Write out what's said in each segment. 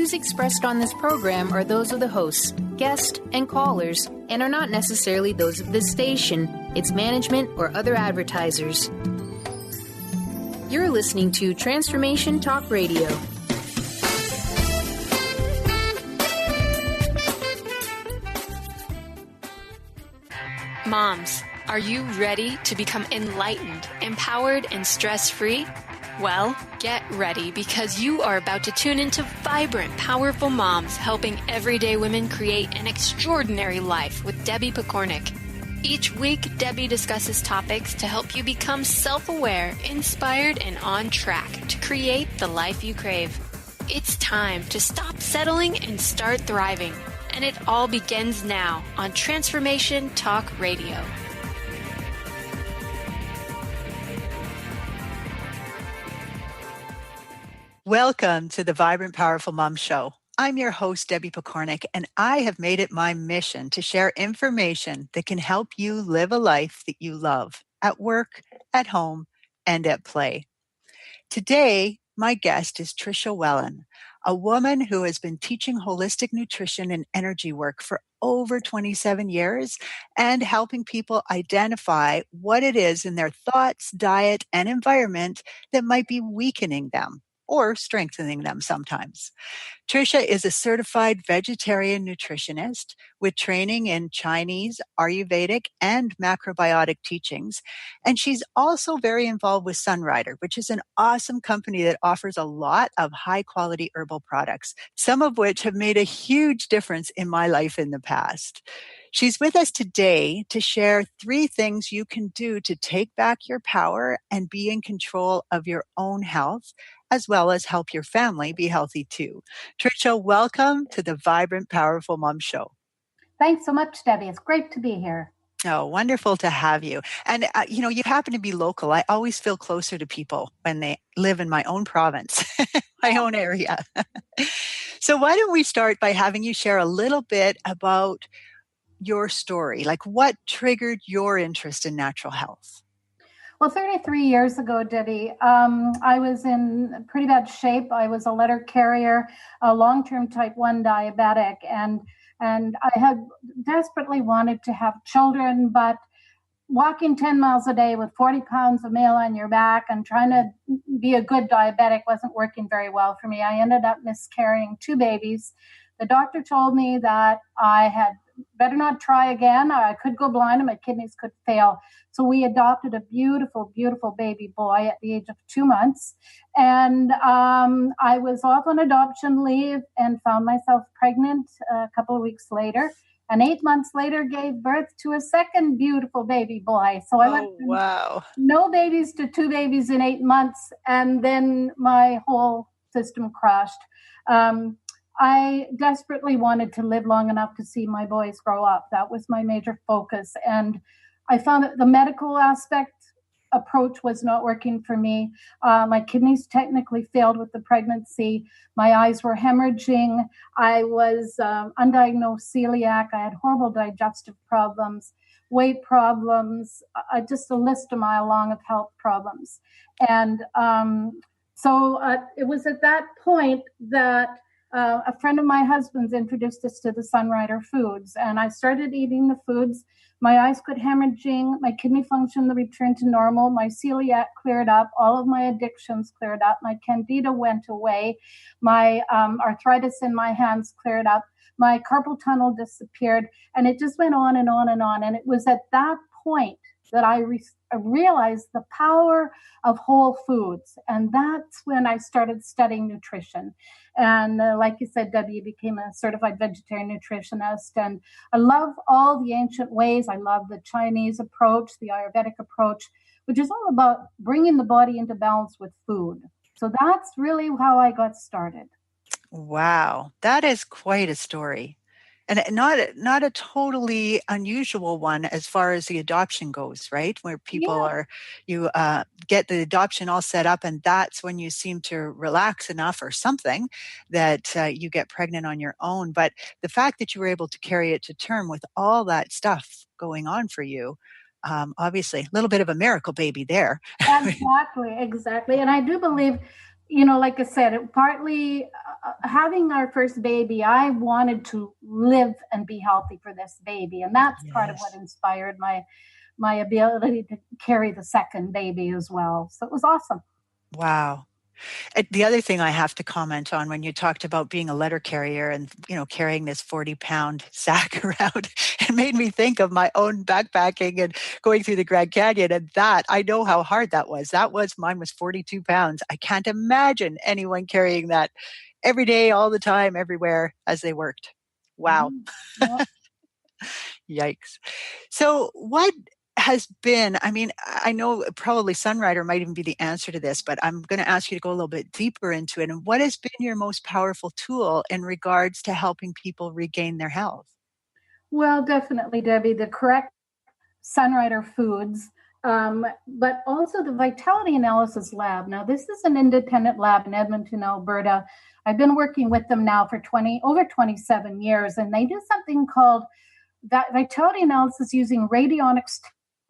views expressed on this program are those of the hosts, guests, and callers, and are not necessarily those of this station, its management, or other advertisers. You're listening to Transformation Talk Radio. Moms, are you ready to become enlightened, empowered, and stress-free? Well, get ready because you are about to tune into vibrant, powerful moms helping everyday women create an extraordinary life with Debbie Pokornik. Each week, Debbie discusses topics to help you become self-aware, inspired, and on track to create the life you crave. It's time to stop settling and start thriving. And it all begins now on Transformation Talk Radio. Welcome to the Vibrant, Powerful Mom Show. I'm your host, Debbie Pokornik, and I have made it my mission to share information that can help you live a life that you love at work, at home, and at play. Today, my guest is Tricia Whelan, a woman who has been teaching holistic nutrition and energy work for over 27 years and helping people identify what it is in their thoughts, diet, and environment that might be weakening them or strengthening them sometimes. Tricia is a certified vegetarian nutritionist with training in Chinese, Ayurvedic, and macrobiotic teachings. And she's also very involved with Sunrider, which is an awesome company that offers a lot of high-quality herbal products, some of which have made a huge difference in my life in the past. She's with us today to share 3 things you can do to take back your power and be in control of your own health, as well as help your family be healthy too. Tricia, welcome to the Vibrant, Powerful Mom Show. Thanks so much, Debbie. It's great to be here. Oh, wonderful to have you. And, you happen to be local. I always feel closer to people when they live in my own province, my own area. So why don't we start by having you share a little bit about your story, like what triggered your interest in natural health? Well, 33 years ago, Debbie, I was in pretty bad shape. I was a letter carrier, a long-term type 1 diabetic, and I had desperately wanted to have children, but walking 10 miles a day with 40 pounds of mail on your back and trying to be a good diabetic wasn't working very well for me. I ended up miscarrying 2 babies. The doctor told me that I had better not try again. I could go blind and my kidneys could fail. So we adopted a beautiful, beautiful baby boy at the age of 2 months. And I was off on adoption leave and found myself pregnant a couple of weeks later. And 8 months later, gave birth to a second beautiful baby boy. So I went from no babies to 2 babies in 8 months. And then my whole system crashed. I desperately wanted to live long enough to see my boys grow up. That was my major focus. And I found that the medical aspect approach was not working for me. My kidneys technically failed with the pregnancy. My eyes were hemorrhaging. I was undiagnosed celiac. I had horrible digestive problems, weight problems, just a list a mile long of health problems. And so it was at that point that a friend of my husband's introduced us to the Sunrider foods, and I started eating the foods. My eyes quit hemorrhaging, my kidney function returned to normal, my celiac cleared up, all of my addictions cleared up, my candida went away, my arthritis in my hands cleared up, my carpal tunnel disappeared, and it just went on and on and on. And it was at that point that I realized the power of whole foods. And that's when I started studying nutrition. And like you said, Debbie, became a certified vegetarian nutritionist. And I love all the ancient ways. I love the Chinese approach, the Ayurvedic approach, which is all about bringing the body into balance with food. So that's really how I got started. Wow, that is quite a story. And not a totally unusual one as far as the adoption goes, right? Where people you get the adoption all set up, and that's when you seem to relax enough or something that you get pregnant on your own. But the fact that you were able to carry it to term with all that stuff going on for you, obviously a little bit of a miracle baby there. Exactly. And I do believe, like I said, partly having our first baby, I wanted to live and be healthy for this baby. And that's part of what Yes. inspired my ability to carry the second baby as well. So it was awesome. Wow. The other thing I have to comment on when you talked about being a letter carrier and, carrying this 40-pound sack around, it made me think of my own backpacking and going through the Grand Canyon. And that, I know how hard that was. Mine was 42 pounds. I can't imagine anyone carrying that every day, all the time, everywhere as they worked. Wow. Yeah. Yikes. So what has been, I know probably Sunrider might even be the answer to this, but I'm going to ask you to go a little bit deeper into it. And what has been your most powerful tool in regards to helping people regain their health? Well, definitely, Debbie, the correct Sunrider foods, but also the Vitality Analysis Lab. Now, this is an independent lab in Edmonton, Alberta. I've been working with them now for over 27 years, and they do something called that vitality analysis using radionics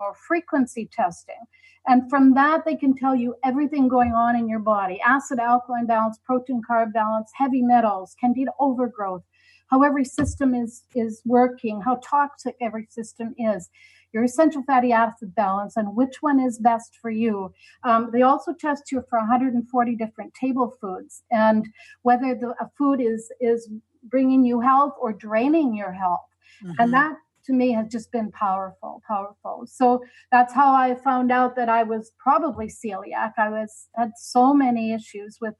or frequency testing. And from that, they can tell you everything going on in your body: acid alkaline balance, protein carb balance, heavy metals, candida overgrowth, how every system is working, how toxic every system is, your essential fatty acid balance, and which one is best for you. They also test you for 140 different table foods and whether a food is bringing you health or draining your health. Mm-hmm. And that to me has just been powerful. So that's how I found out that I was probably celiac. Had so many issues with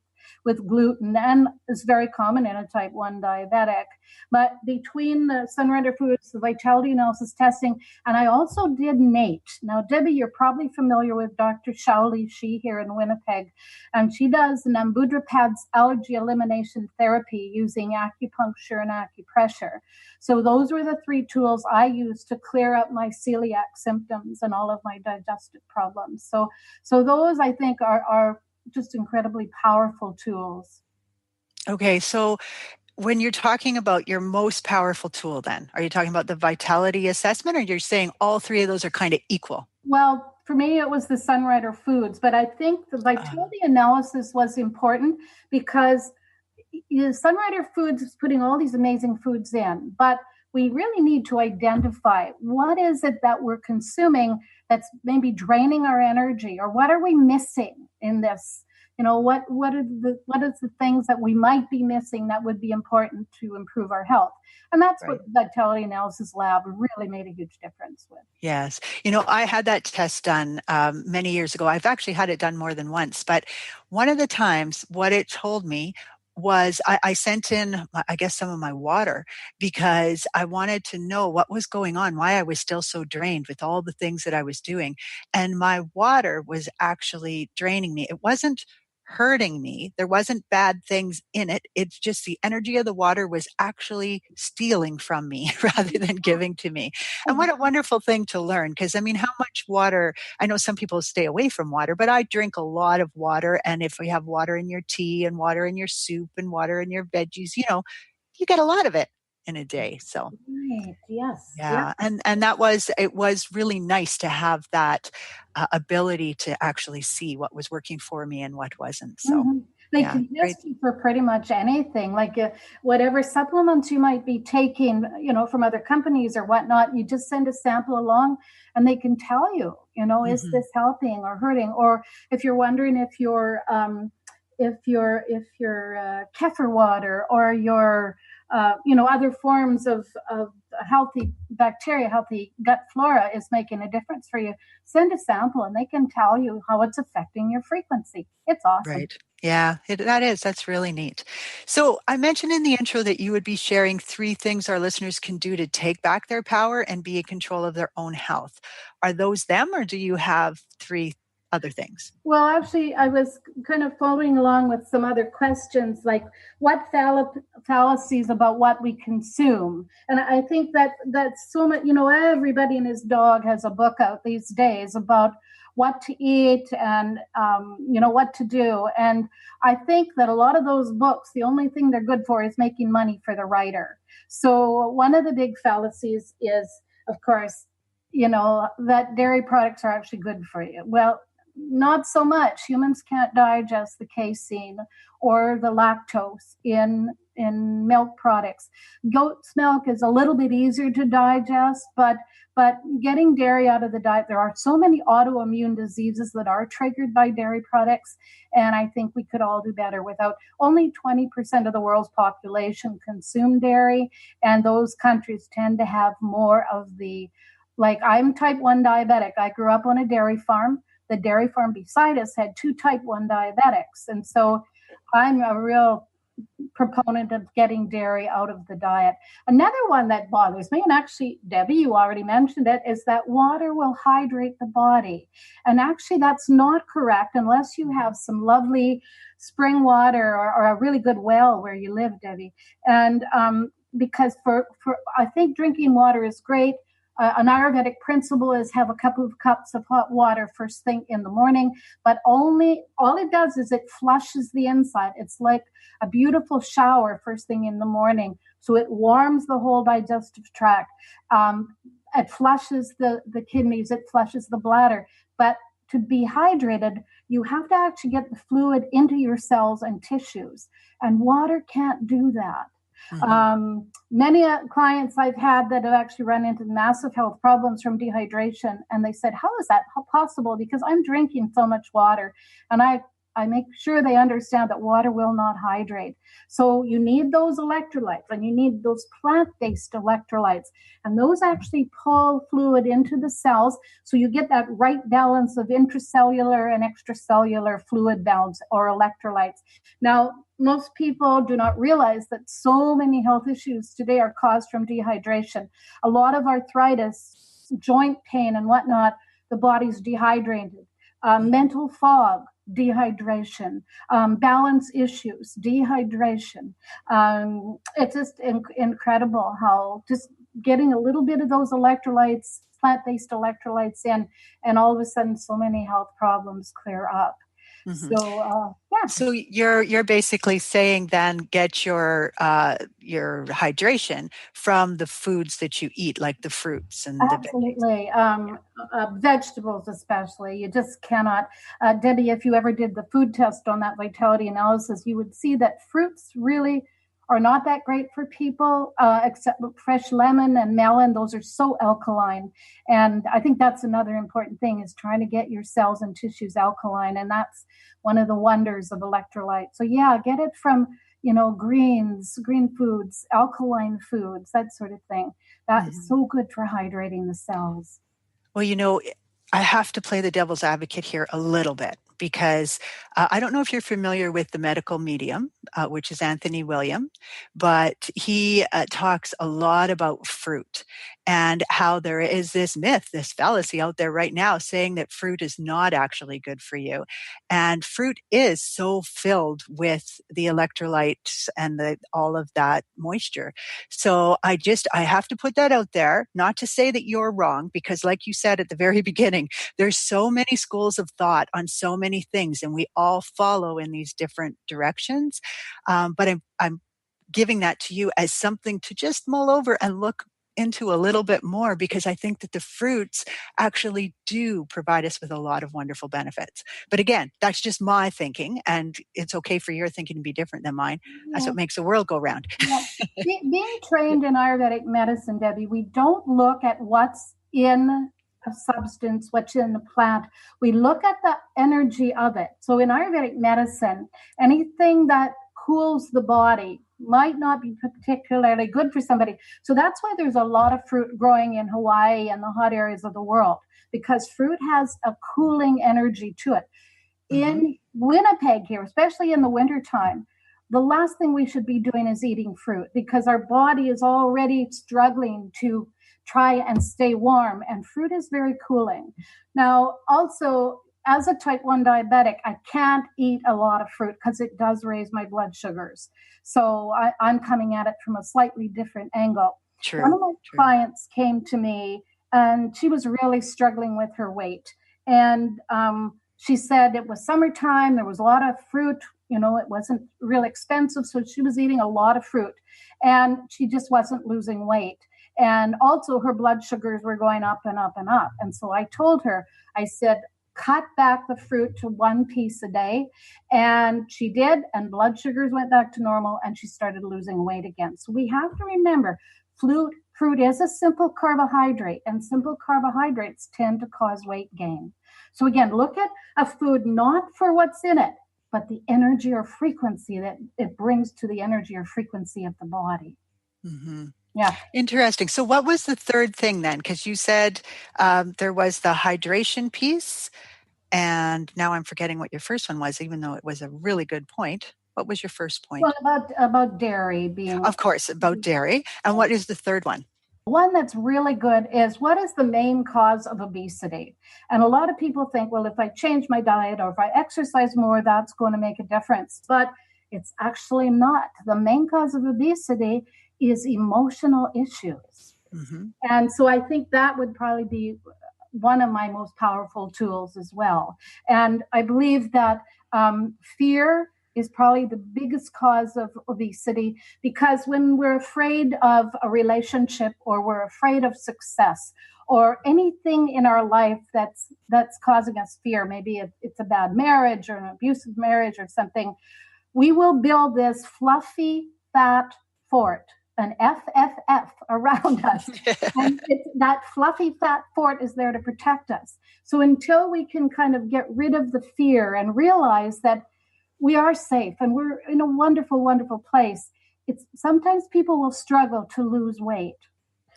gluten, and it's very common in a type 1 diabetic. But between the Sunrider foods, the vitality analysis testing, and I also did NATE. Now, Debbie, you're probably familiar with Dr. Shaoli Shi here in Winnipeg, and she does Nambudrapad's allergy elimination therapy using acupuncture and acupressure. So those were the 3 tools I used to clear up my celiac symptoms and all of my digestive problems. So those, I think, are just incredibly powerful tools. Okay, so when you're talking about your most powerful tool, then, are you talking about the vitality assessment, or you're saying all 3 of those are kind of equal? Well, for me, it was the Sunrider foods, but I think the vitality analysis was important because Sunrider foods is putting all these amazing foods in, but we really need to identify what is it that we're consuming that's maybe draining our energy, or what are we missing in this? What is the things that we might be missing that would be important to improve our health? And that's what the Vitality Analysis Lab really made a huge difference with. Yes. I had that test done many years ago. I've actually had it done more than once, but one of the times what it told me was I sent in, I guess, some of my water because I wanted to know what was going on, why I was still so drained with all the things that I was doing. And my water was actually draining me. It wasn't hurting me. There wasn't bad things in it. It's just the energy of the water was actually stealing from me rather than giving to me. And what a wonderful thing to learn. Because how much water, I know some people stay away from water, but I drink a lot of water. And if we have water in your tea and water in your soup and water in your veggies, you get a lot of it in a day. So right. Yes. Yeah. And it was really nice to have that ability to actually see what was working for me and what wasn't. So They can test you for pretty much anything, like whatever supplements you might be taking, from other companies or whatnot. You just send a sample along and they can tell you, is this helping or hurting? Or if you're wondering if your kefir water or your other forms of healthy bacteria, healthy gut flora is making a difference for you, send a sample and they can tell you how it's affecting your frequency. It's awesome. Right. Yeah, that's really neat. So I mentioned in the intro that you would be sharing 3 things our listeners can do to take back their power and be in control of their own health. Are those them, or do you have 3 other things? Well, actually, I was kind of following along with some other questions, like what fallacies about what we consume. And I think that's so much, everybody and his dog has a book out these days about what to eat and, what to do. And I think that a lot of those books, the only thing they're good for is making money for the writer. So one of the big fallacies is, of course, that dairy products are actually good for you. Well, not so much. Humans can't digest the casein or the lactose in milk products. Goat's milk is a little bit easier to digest, but getting dairy out of the diet, there are so many autoimmune diseases that are triggered by dairy products, and I think we could all do better without. Only 20% of the world's population consume dairy, and those countries tend to have more of the, like, I'm type 1 diabetic. I grew up on a dairy farm. The dairy farm beside us had 2 type 1 diabetics, and so I'm a real proponent of getting dairy out of the diet. Another one that bothers me, and actually, Debbie, you already mentioned it, is that water will hydrate the body. And actually, that's not correct unless you have some lovely spring water or a really good well where you live, Debbie. And because for I think drinking water is great. An Ayurvedic principle is have a couple of cups of hot water first thing in the morning, but all it does is it flushes the inside. It's like a beautiful shower first thing in the morning. So it warms the whole digestive tract. It flushes the kidneys, it flushes the bladder. But to be hydrated, you have to actually get the fluid into your cells and tissues. And water can't do that. Mm-hmm. Many clients I've had that have actually run into massive health problems from dehydration, and they said, how is that possible? Because I'm drinking so much water. And I make sure they understand that water will not hydrate. So you need those electrolytes, and you need those plant-based electrolytes. And those actually pull fluid into the cells, so you get that right balance of intracellular and extracellular fluid balance or electrolytes. Now, most people do not realize that so many health issues today are caused from dehydration. A lot of arthritis, joint pain and whatnot, the body's dehydrated. Mental fog, dehydration, balance issues, dehydration. It's just incredible how just getting a little bit of those electrolytes, plant-based electrolytes in, and all of a sudden so many health problems clear up. Mm-hmm. So, yeah. So you're basically saying then get your hydration from the foods that you eat, like the fruits and absolutely, vegetables especially. You just cannot. Debbie, if you ever did the food test on that vitality analysis, you would see that fruits really are not that great for people, except fresh lemon and melon. Those are so alkaline. And I think that's another important thing, is trying to get your cells and tissues alkaline. And that's one of the wonders of electrolyte. So yeah, get it from, greens, green foods, alkaline foods, that sort of thing. That is so good for hydrating the cells. Well, I have to play the devil's advocate here a little bit, because I don't know if you're familiar with the medical medium, which is Anthony William, but he talks a lot about fruit and how there is this myth, this fallacy out there right now saying that fruit is not actually good for you. And fruit is so filled with the electrolytes and all of that moisture. So I have to put that out there, not to say that you're wrong, because like you said at the very beginning, there's so many schools of thought on so many things, and we all follow in these different directions. But I'm giving that to you as something to just mull over and look into a little bit more, because I think that the fruits actually do provide us with a lot of wonderful benefits. But again, that's just my thinking, and it's okay for your thinking to be different than mine. Yeah. That's what makes the world go round. Yeah. Being trained in Ayurvedic medicine, Debbie, we don't look at what's in a substance, what's in the plant. We look at the energy of it. So in Ayurvedic medicine, anything that cools the body might not be particularly good for somebody. So that's why there's a lot of fruit growing in Hawaii and the hot areas of the world, because fruit has a cooling energy to it. Mm-hmm. In Winnipeg here, especially in the wintertime, the last thing we should be doing is eating fruit, because our body is already struggling to try and stay warm, and fruit is very cooling. Now, also, as a type 1 diabetic, I can't eat a lot of fruit because it does raise my blood sugars. So I'm coming at it from a slightly different angle. True. One of my clients came to me, and she was really struggling with her weight. And she said it was summertime, there was a lot of fruit, it wasn't real expensive, so she was eating a lot of fruit, and she just wasn't losing weight. And also her blood sugars were going up and up and up. And so I told her, I said, cut back the fruit to 1 piece a day. And she did, and blood sugars went back to normal, and she started losing weight again. So we have to remember, fruit is a simple carbohydrate, and simple carbohydrates tend to cause weight gain. So again, look at a food not for what's in it, but the energy or frequency that it brings to the energy or frequency of the body. Mm-hmm. Yeah. Interesting. So what was the third thing then? Because you said there was the hydration piece, and now I'm forgetting what your first one was, even though it was a really good point. What was your first point? Well, about dairy being... Of course, about dairy. And what is the third one? One that's really good is, what is the main cause of obesity? And a lot of people think, well, if I change my diet or if I exercise more, that's going to make a difference. But it's actually not. The main cause of obesity is emotional issues. Mm-hmm. And so I think that would probably be one of my most powerful tools as well. And I believe that fear is probably the biggest cause of obesity, because when we're afraid of a relationship, or we're afraid of success, or anything in our life that's causing us fear, maybe it's a bad marriage or an abusive marriage or something, we will build this fluffy fat fort, an FFF around us. And that fluffy fat fort is there to protect us. So until we can kind of get rid of the fear and realize that we are safe and we're in a wonderful, wonderful place, sometimes people will struggle to lose weight.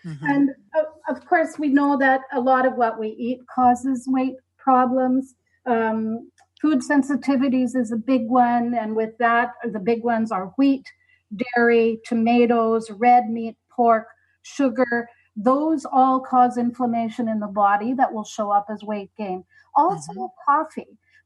Mm-hmm. And of course, we know that a lot of what we eat causes weight problems. Food sensitivities is a big one. And with that, the big ones are wheat, dairy, tomatoes, red meat, pork, sugar. Those all cause inflammation in the body that will show up as weight gain. Also,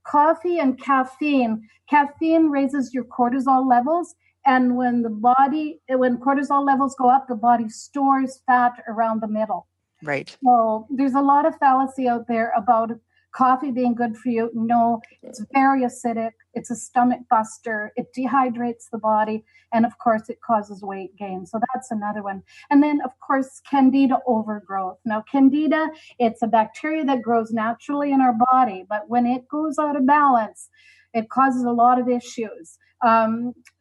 coffee and caffeine. Caffeine raises your cortisol levels. And when cortisol levels go up, the body stores fat around the middle. Right. So there's a lot of fallacy out there about coffee being good for you. No, it's very acidic. It's a stomach buster. It dehydrates the body. And of course, it causes weight gain. So that's another one. And then, of course, candida overgrowth. Now, candida, it's a bacteria that grows naturally in our body. But when it goes out of balance, it causes a lot of issues.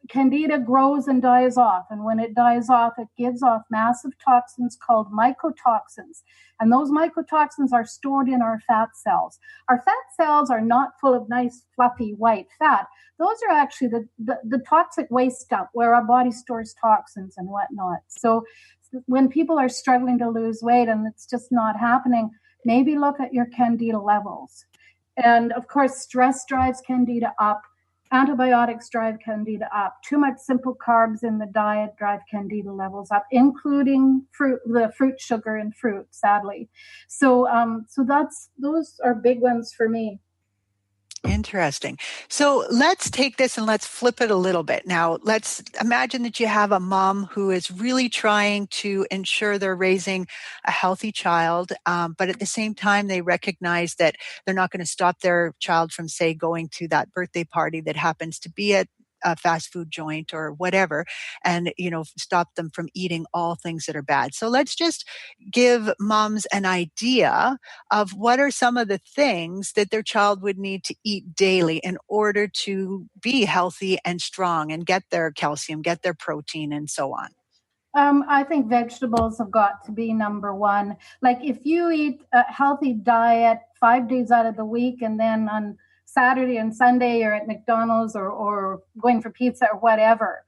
Candida grows and dies off. And when it dies off, it gives off massive toxins called mycotoxins. And those mycotoxins are stored in our fat cells. Our fat cells are not full of nice, fluffy, white fat. Those are actually the toxic waste stuff where our body stores toxins and whatnot. So when people are struggling to lose weight and it's just not happening, maybe look at your candida levels. And of course, stress drives candida up. Antibiotics drive candida up. Too much simple carbs in the diet drive candida levels up, including the fruit sugar in fruit, sadly. So those are big ones for me. Interesting. So let's take this and let's flip it a little bit. Now, let's imagine that you have a mom who is really trying to ensure they're raising a healthy child, but at the same time, they recognize that they're not going to stop their child from, say, going to that birthday party that happens to be at a fast food joint or whatever, and, stop them from eating all things that are bad. So let's just give moms an idea of what are some of the things that their child would need to eat daily in order to be healthy and strong and get their calcium, get their protein, and so on. I think vegetables have got to be number one. Like if you eat a healthy diet 5 days out of the week, and then on Saturday and Sunday you're at McDonald's or going for pizza or whatever,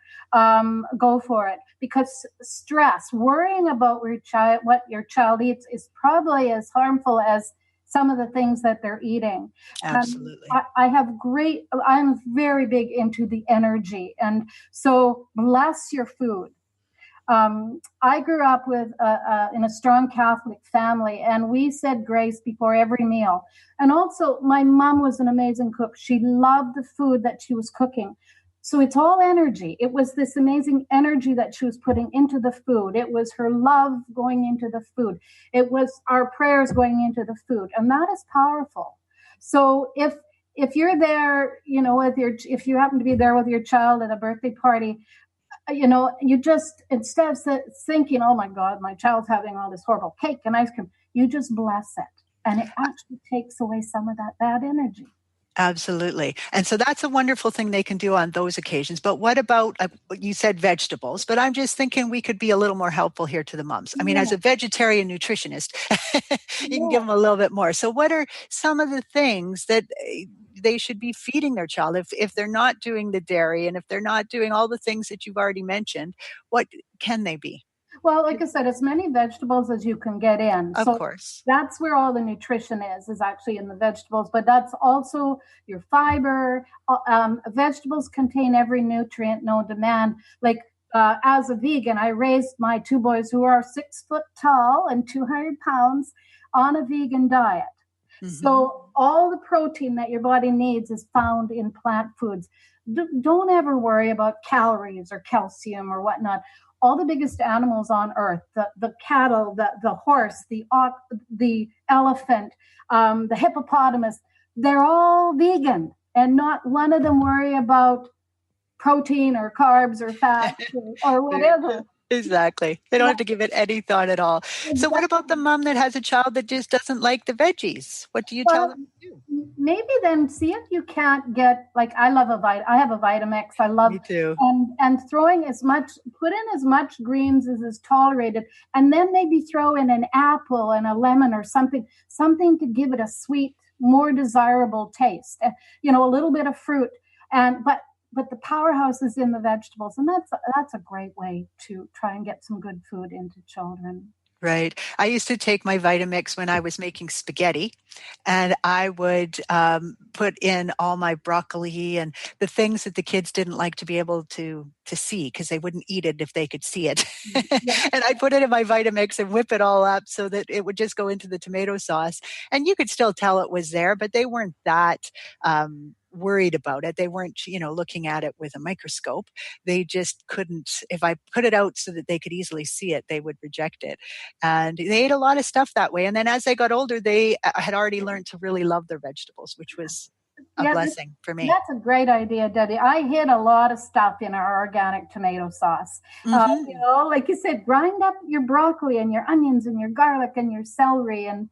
go for it. Because stress, worrying about what your child eats is probably as harmful as some of the things that they're eating. Absolutely. I'm very big into the energy. And so bless your food. I grew up in a strong Catholic family, and we said grace before every meal. And also, my mom was an amazing cook. She loved the food that she was cooking. So it's all energy. It was this amazing energy that she was putting into the food. It was her love going into the food. It was our prayers going into the food. And that is powerful. So if you're there, if you happen to be there with your child at a birthday party, you just, instead of thinking, oh my God, my child's having all this horrible cake and ice cream, you just bless it. And it actually takes away some of that bad energy. Absolutely. And so that's a wonderful thing they can do on those occasions. But what about, you said vegetables, but I'm just thinking we could be a little more helpful here to the moms. I mean, as a vegetarian nutritionist, you can give them a little bit more. So what are some of the things that they should be feeding their child if they're not doing the dairy and if they're not doing all the things that you've already mentioned? What can they be? Well, like I said, as many vegetables as you can get in. Of course. That's where all the nutrition is actually in the vegetables, but that's also your fiber. Vegetables contain every nutrient known to man. Like as a vegan, I raised my two boys who are 6 foot tall and 200 pounds on a vegan diet. Mm-hmm. So all the protein that your body needs is found in plant foods. Don't ever worry about calories or calcium or whatnot. All the biggest animals on earth, the cattle, the horse, the elephant, the hippopotamus, they're all vegan, and not one of them worry about protein or carbs or fat or whatever. Exactly. They don't have to give it any thought at all. Exactly. So what about the mom that has a child that just doesn't like the veggies? What do you tell them to do? Maybe then see if you can't get, like, I have a Vitamix. I love. Me too. And put in as much greens as is tolerated, and then maybe throw in an apple and a lemon or something to give it a sweet, more desirable taste. A little bit of fruit, but the powerhouse is in the vegetables, and that's a great way to try and get some good food into children. Right. I used to take my Vitamix when I was making spaghetti, and I would put in all my broccoli and the things that the kids didn't like to be able to see because they wouldn't eat it if they could see it. Yeah. And I put it in my Vitamix and whip it all up so that it would just go into the tomato sauce. And you could still tell it was there, but they weren't that worried about it. They weren't, looking at it with a microscope. They just couldn't, if I put it out so that they could easily see it, they would reject it. And they ate a lot of stuff that way. And then as they got older, they had already learned to really love their vegetables, which was a blessing for me. That's a great idea, Debbie. I hid a lot of stuff in our organic tomato sauce. Mm-hmm. Like you said, grind up your broccoli and your onions and your garlic and your celery and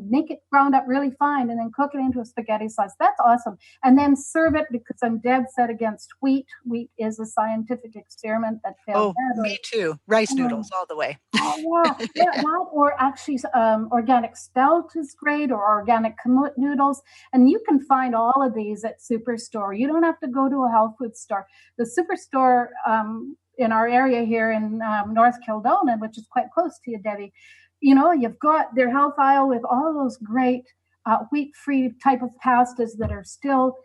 make it ground up really fine and then cook it into a spaghetti sauce. That's awesome. And then serve it, because I'm dead set against wheat. Wheat is a scientific experiment that failed. Oh, me too. Rice noodles all the way. Or actually organic spelt is great, or organic kamut noodles. And you can find all of these at Superstore. You don't have to go to a health food store. The Superstore in our area here in North Kildonan, which is quite close to you, Debbie, you've got their health aisle with all those great wheat-free type of pastas that are still,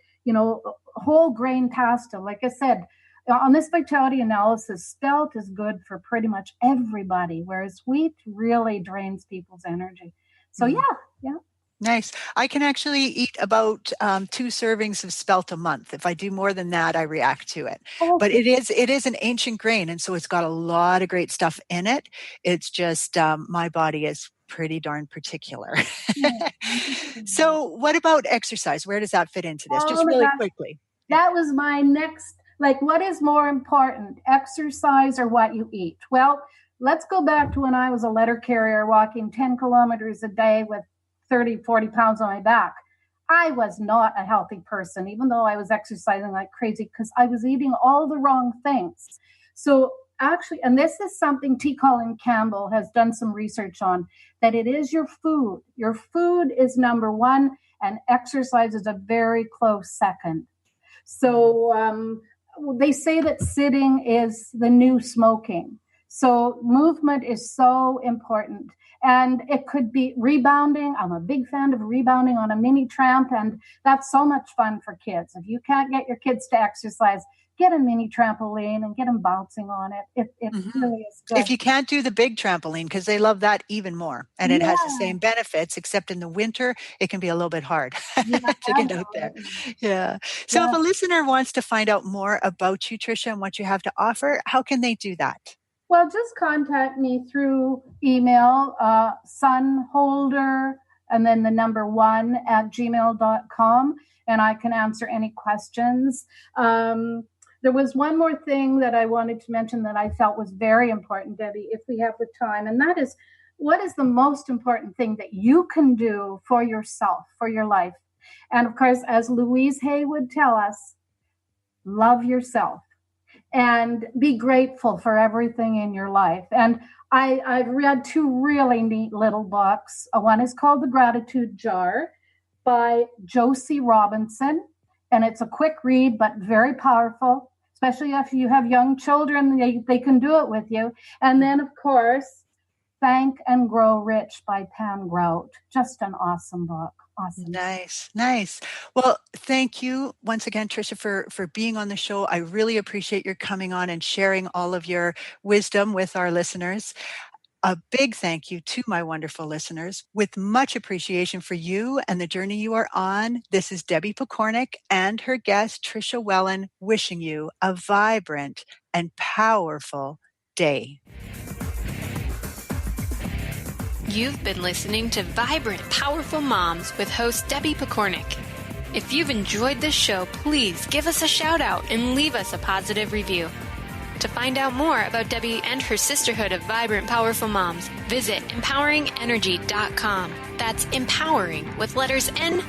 whole grain pasta. Like I said, on this vitality analysis, spelt is good for pretty much everybody, whereas wheat really drains people's energy. So yeah. Nice. I can actually eat about 2 servings of spelt a month. If I do more than that, I react to it. Okay. But it is an ancient grain, and so it's got a lot of great stuff in it. It's just my body is pretty darn particular. So what about exercise? Where does that fit into this? Just really quickly. That was my next, what is more important, exercise or what you eat? Well, let's go back to when I was a letter carrier walking 10 kilometers a day with 30, 40 pounds on my back. I was not a healthy person, even though I was exercising like crazy, because I was eating all the wrong things. So actually, and this is something T. Colin Campbell has done some research on, that it is your food. Your food is number one, and exercise is a very close second. So they say that sitting is the new smoking. So movement is so important. And it could be rebounding. I'm a big fan of rebounding on a mini tramp, and that's so much fun for kids. If you can't get your kids to exercise, get a mini trampoline and get them bouncing on it. It really is good. If you can't do the big trampoline, because they love that even more, and it has the same benefits, except in the winter, it can be a little bit hard to get out there. Yeah. So if a listener wants to find out more about you, Tricia, and what you have to offer, how can they do that? Well, just contact me through email, sunholder, and then the number 1 at gmail.com, and I can answer any questions. There was one more thing that I wanted to mention that I felt was very important, Debbie, if we have the time, and that is what is the most important thing that you can do for yourself, for your life? And of course, as Louise Hay would tell us, love yourself and be grateful for everything in your life. And I've read two really neat little books. One is called The Gratitude Jar by Josie Robinson. And it's a quick read, but very powerful, especially if you have young children, they can do it with you. And then, of course, Thank and Grow Rich by Pam Grout. Just an awesome book. Awesome. Nice. Well, thank you once again, Tricia, for being on the show. I really appreciate your coming on and sharing all of your wisdom with our listeners. A big thank you to my wonderful listeners. With much appreciation for you and the journey you are on, this is Debbie Pokornik and her guest, Tricia Whelan, wishing you a vibrant and powerful day. You've been listening to Vibrant, Powerful Moms with host Debbie Pokornik. If you've enjoyed this show, please give us a shout out and leave us a positive review. To find out more about Debbie and her sisterhood of Vibrant, Powerful Moms, visit empoweringenergy.com. That's empowering with letters NRG.com.